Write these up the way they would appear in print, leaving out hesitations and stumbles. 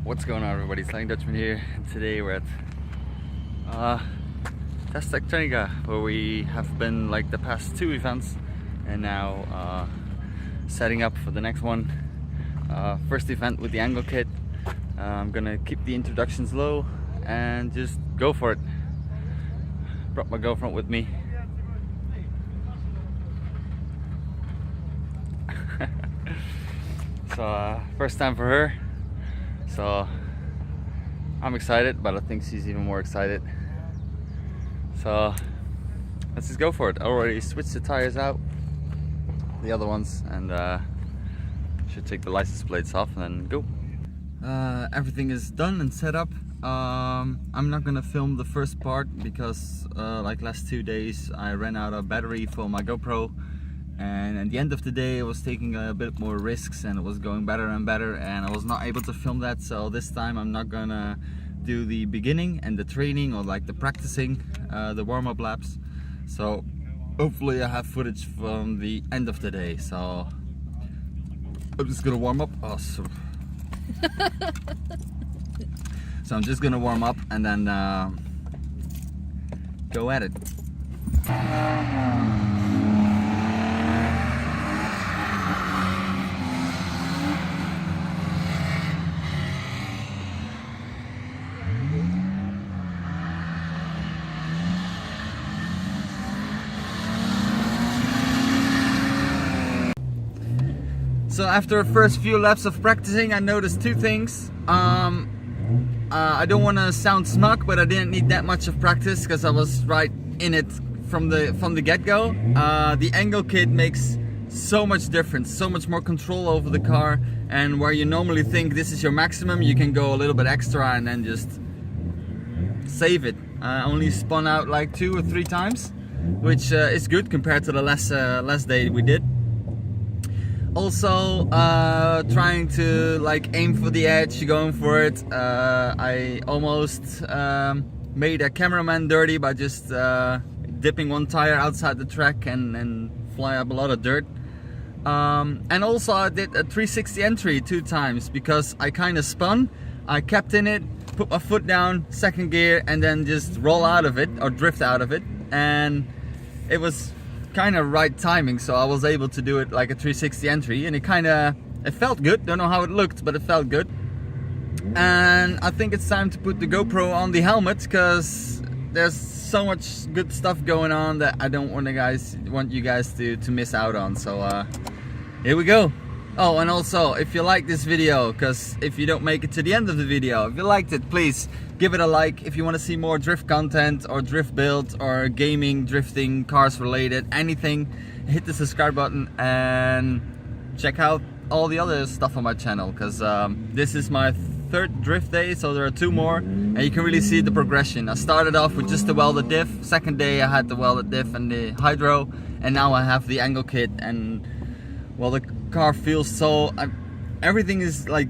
What's going on, everybody? Flying Dutchman here, and today we're at Test Techtonica, where we have been like the past 2 events, and now setting up for the next one. First event with the angle kit. I'm gonna keep the introductions low and just go for it. Brought my GoPro with me. So first time for her, so I'm excited, but I think she's even more excited. So let's just go for it. I already switched the tires out, the other ones, and should take the license plates off and then go. Everything is done and set up. I'm not gonna film the first part because like last 2 days I ran out of battery for my GoPro, and at the end of the day I was taking a bit more risks and it was going better and better, and I was not able to film that. So this time I'm not gonna do the beginning and the training or like the practicing, the warm-up laps. So hopefully I have footage from the end of the day. So I'm just gonna warm up. Awesome. So I'm just gonna warm up and then go at it. So after the first few laps of practicing, I noticed 2 things. I don't want to sound smug, but I didn't need that much of practice because I was right in it from the get-go. The angle kit makes so much difference, so much more control over the car, and where you normally think this is your maximum, you can go a little bit extra and then just save it. I only spun out like 2 or 3 times, which is good compared to the last day we did. Also trying to like aim for the edge, going for it. I almost made a cameraman dirty by just dipping 1 tire outside the track and fly up a lot of dirt. And also I did a 360 entry 2 times because I kind of spun. I kept in it, put my foot down, 2nd gear, and then just roll out of it or drift out of it, and it was kind of right timing, so I was able to do it like a 360 entry, and it felt good. Don't know how it looked, but it felt good. And I think it's time to put the GoPro on the helmet because there's so much good stuff going on that I don't want you guys to miss out on. So here we go. Oh, and also if you like this video, because if you don't make it to the end of the video, if you liked it, please give it a like. If you want to see more drift content or drift builds or gaming, drifting, cars related, anything, hit the subscribe button and check out all the other stuff on my channel, because this is my 3rd drift day, so there are 2 more, and you can really see the progression. I started off with just the welded diff, 2nd day I had the welded diff and the hydro, and now I have the angle kit, and well, the car feels so... everything is like...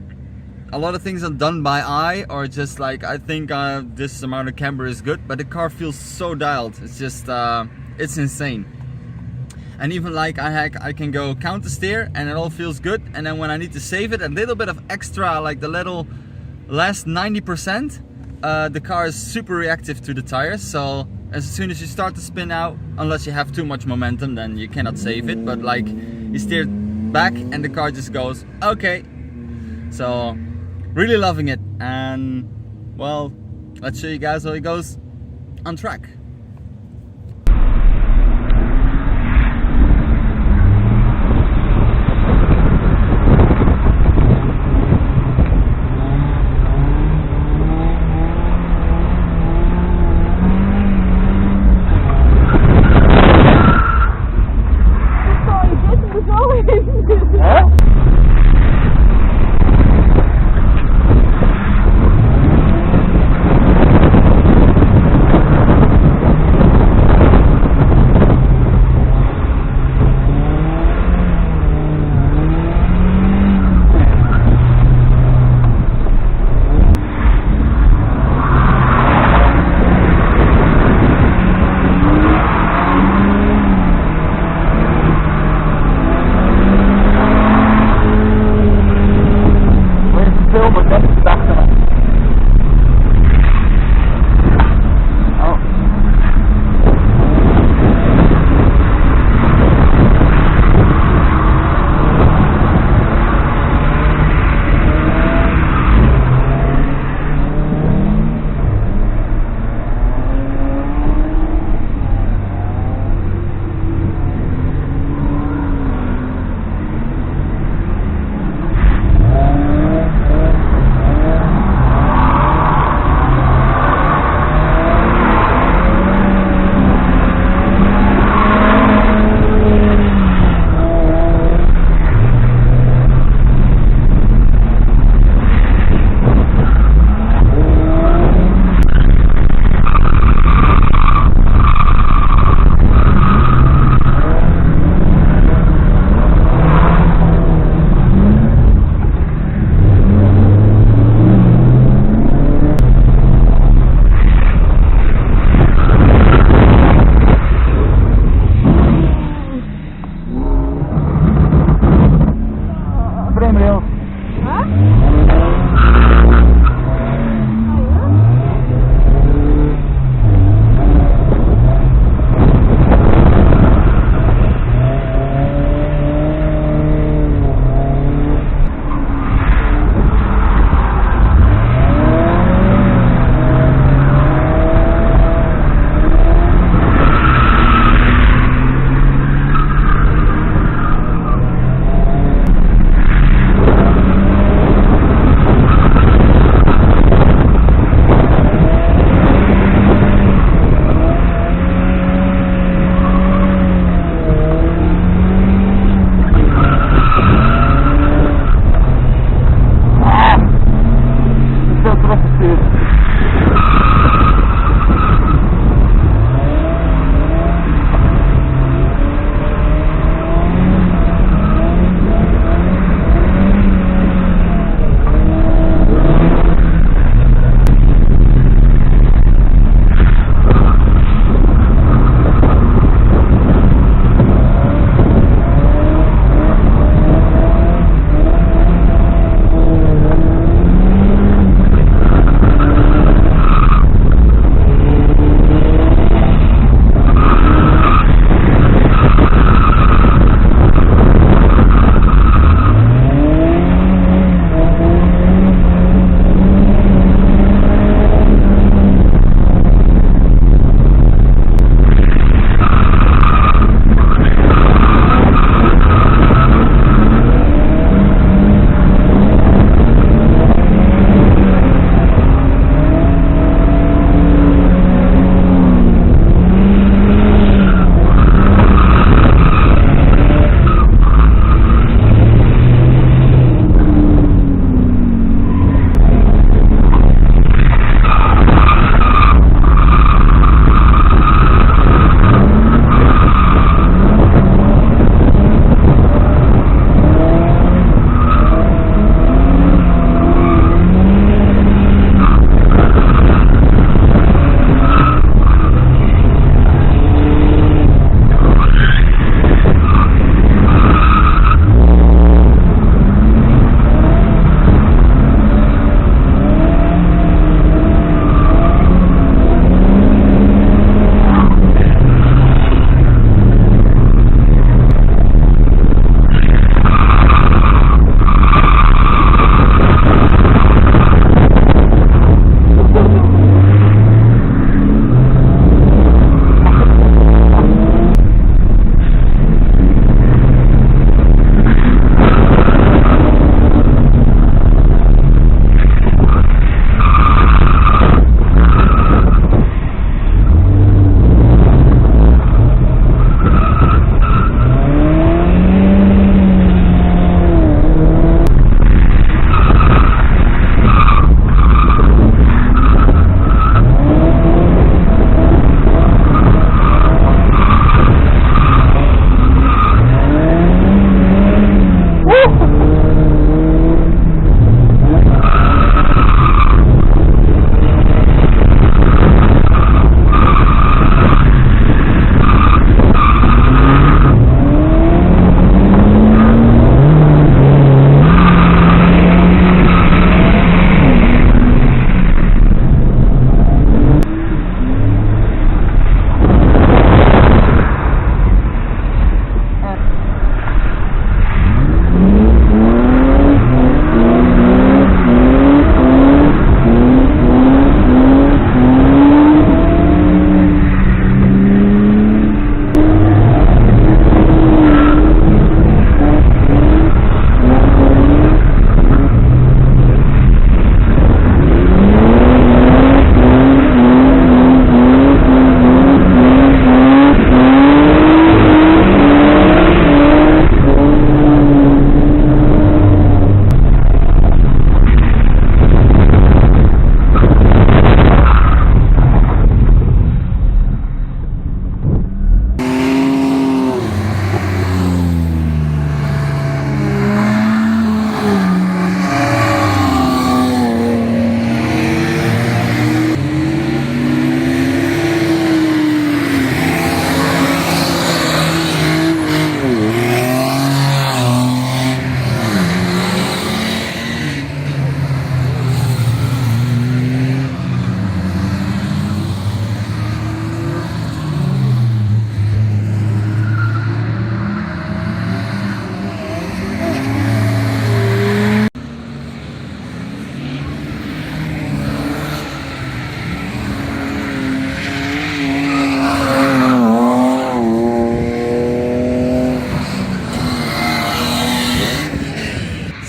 a lot of things are done by eye, or just like I think this amount of camber is good, but the car feels so dialed. It's just it's insane. And even like I can go counter steer and it all feels good, and then when I need to save it, a little bit of extra, like the little last 90%, the car is super reactive to the tires. So as soon as you start to spin out, unless you have too much momentum, then you cannot save it, but like you steer back and the car just goes okay. So really loving it, and well, let's show you guys how it goes on track.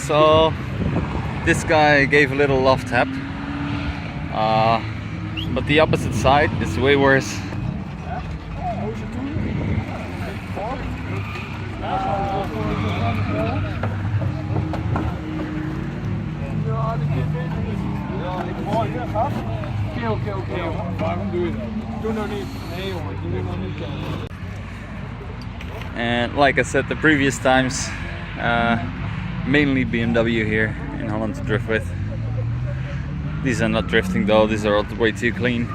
So this guy gave a little love tap, but the opposite side is way worse. Oké. Waarom doe je dat? Doe nou niet. Nee jongen, doe nou niet. And like I said the previous times, mainly BMW here in Holland to drift with. These are not drifting though, these are all way too clean.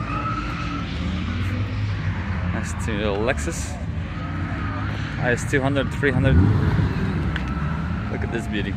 Next to the Lexus IS 200, 300. Look at this beauty.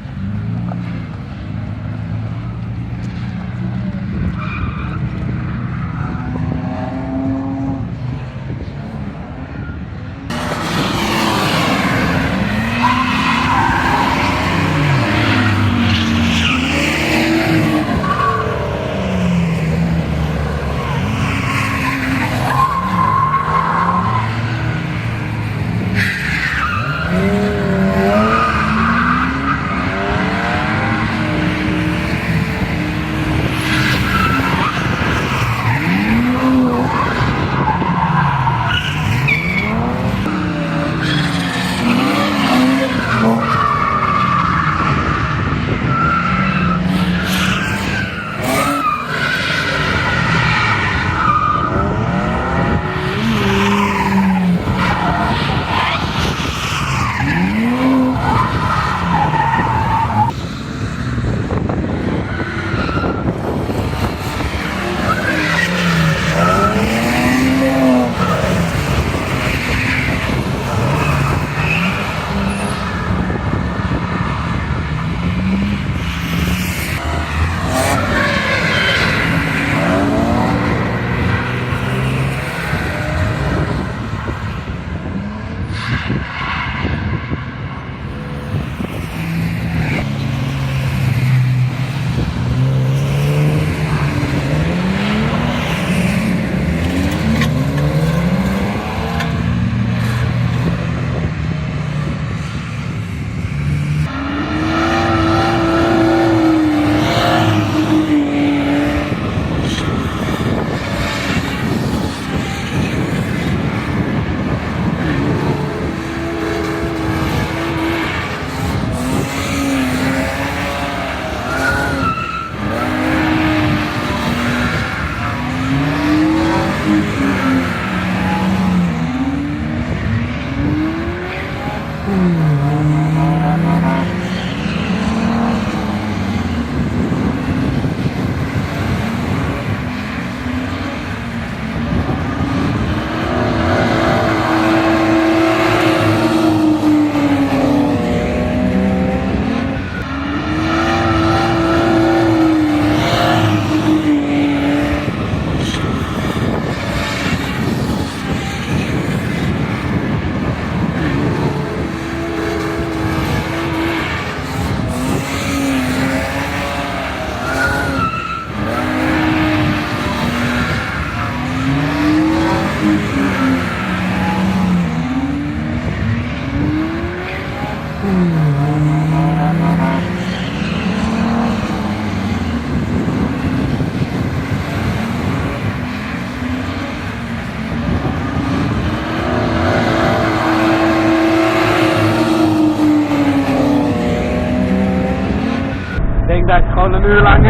Ik denk dat je gewoon een uur lang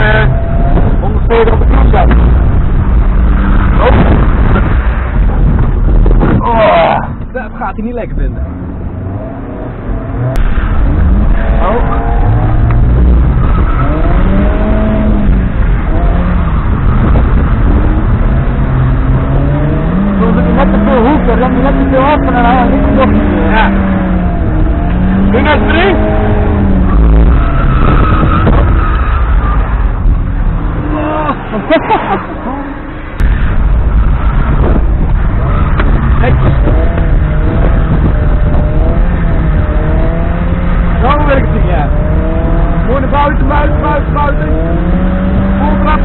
140 op de kant zat. Oh, dat gaat hij niet lekker vinden. Oh. Toen ik net te veel hoeken, dan net te veel af en dan haal ik het toch niet meer. Ja. Doe naar 3. Zo werkt het, ja. Gewoon naar buiten, buiten.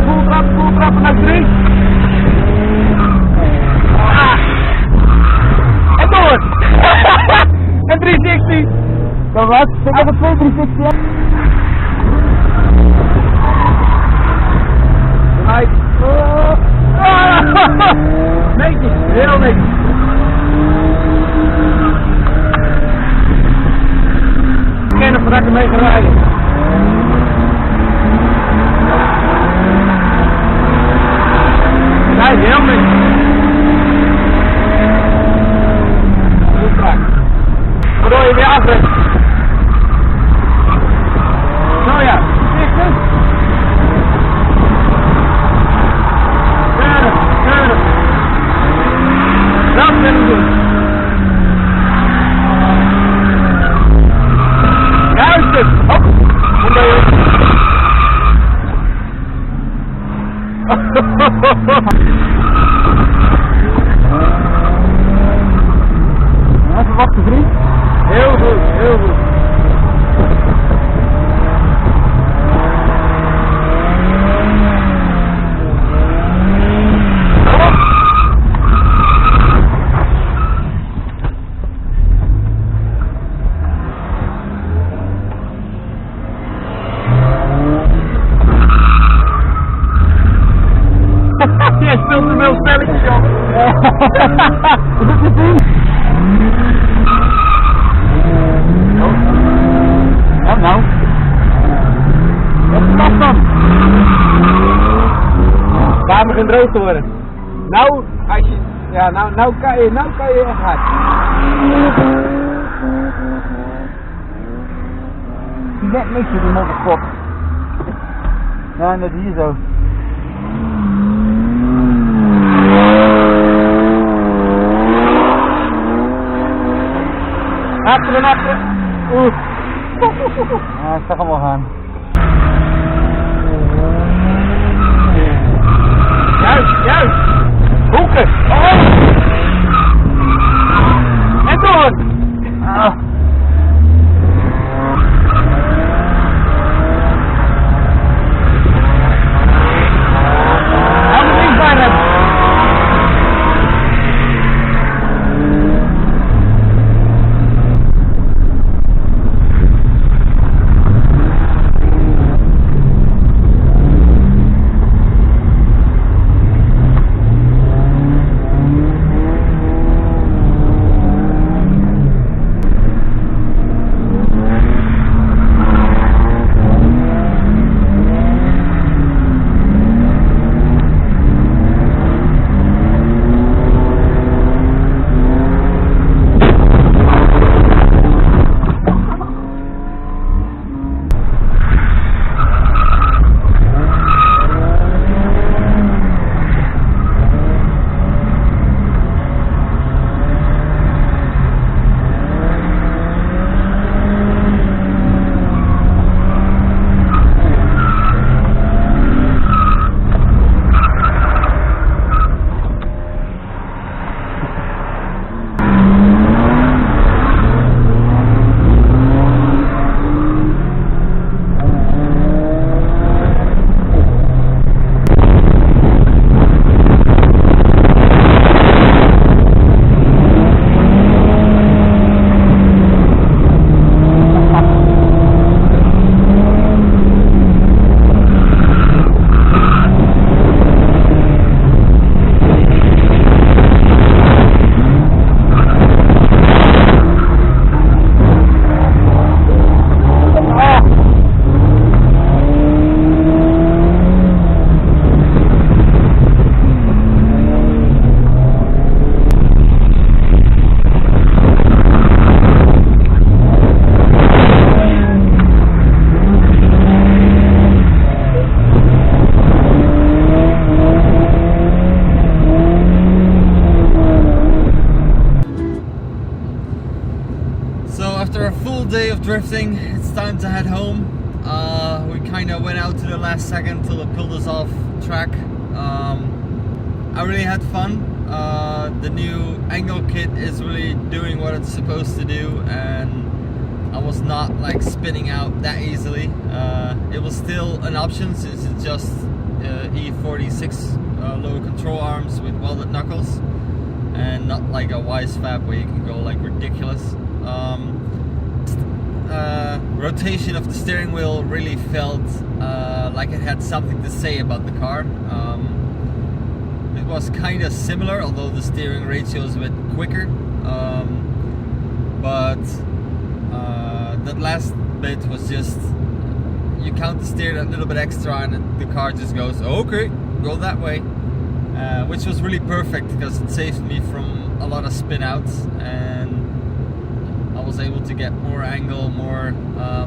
Vol trappen naar 3. En door. En 360. Dat was, ik heb een 260. Kijk. Netjes, heel netjes. Ik ken hem voordat ik ermee ga rijden. Kijk, heel netjes. Goed strak. Waardoor je weer afrekt. Zo ja, dichter. Keurig, keurig. Dat wil ik doen. Juist het. Hop. Kom bij je. Even wachten, vriend. Heel goed, heel goed. Jij speelt te veel spelletjes, joh. Wat is het ding? Ja, nou. Wat is dat dan? Daar begint droog te worden. Nou, als je... Ja, nou kan je echt hard. Net niks met die motorsport. Ja, net hier zo. Achteren, achteren. Oeh. Ja, ik zag hem wel gaan. Juist, juist. Hoeken. Oh. En door. Ah. Hou me links bij hem. day of drifting, it's time to head home. We kind of went out to the last second till it pulled us off track. I really had fun. The new angle kit is really doing what it's supposed to do, and I was not like spinning out that easily. It was still an option since it's just E46 lower control arms with welded knuckles, and not like a Wise Fab where you can go like ridiculous. rotation of the steering wheel really felt like it had something to say about the car. It was kind of similar, although the steering ratio is a bit quicker. But that last bit was just, you counter steer a little bit extra and the car just goes, okay, go that way. Which was really perfect because it saved me from a lot of spin outs, and I was able to get more angle, more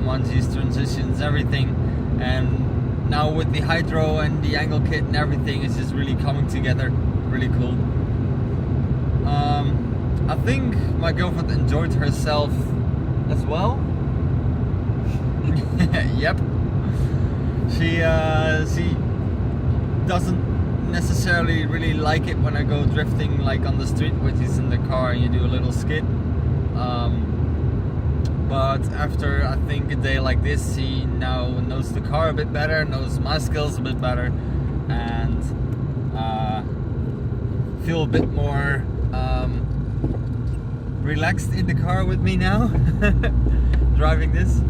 Manjis, transitions, everything. And now with the hydro and the angle kit and everything, it's just really coming together. Really cool. I think my girlfriend enjoyed herself as well. Yep. She doesn't necessarily really like it when I go drifting like on the street, which is in the car and you do a little skid. But after I think a day like this, she now knows the car a bit better, knows my skills a bit better, and feel a bit more relaxed in the car with me now, driving this.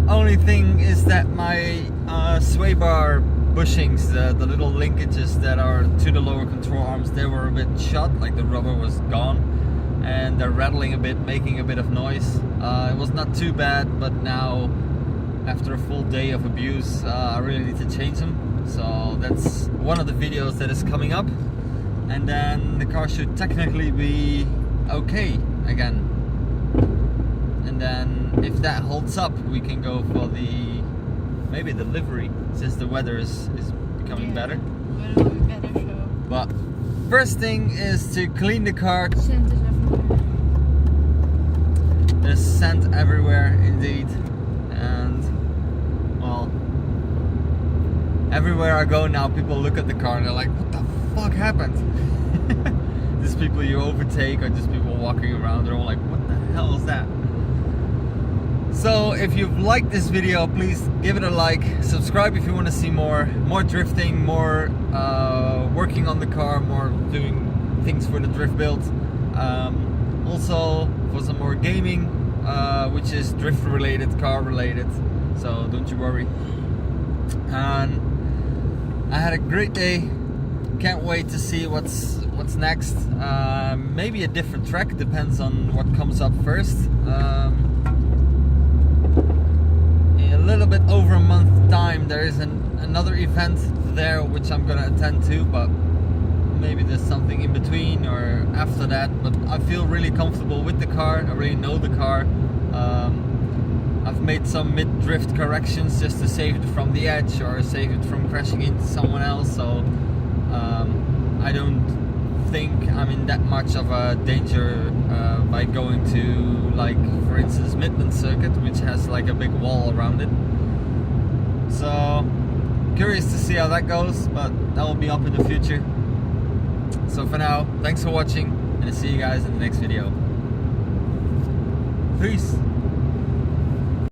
Only thing is that my sway bar bushings, the little linkages that are to the lower control arms, they were a bit shot, like the rubber was gone, and they're rattling a bit, making a bit of noise. It was not too bad, but now after a full day of abuse, I really need to change them. So that's one of the videos that is coming up, and then the car should technically be okay again. And then if that holds up, we can go for maybe the livery, since the weather is becoming better. Weather will be better, so. But first thing is to clean the car. Scent is everywhere. There's scent everywhere indeed, and well, everywhere I go now, people look at the car and they're like, what the fuck happened? Just people you overtake, or just people walking around, they're all like, what the hell is that? So if you've liked this video, please give it a like, subscribe if you want to see more drifting, more working on the car, more doing things for the drift build. Also for some more gaming, which is drift related, car related, so don't you worry. And I had a great day, can't wait to see what's next. Maybe a different track, depends on what comes up first. A little bit over a month time there is another event there which I'm gonna attend to, but maybe there's something in between or after that. But I feel really comfortable with the car, I really know the car. I've made some mid-drift corrections just to save it from the edge or save it from crashing into someone else, so I don't think I'm in that much of a danger by going to, like, for instance, Midland Circuit, which has like a big wall around it. So curious to see how that goes, but that will be up in the future. So for now, thanks for watching, and I'll see you guys in the next video. Peace.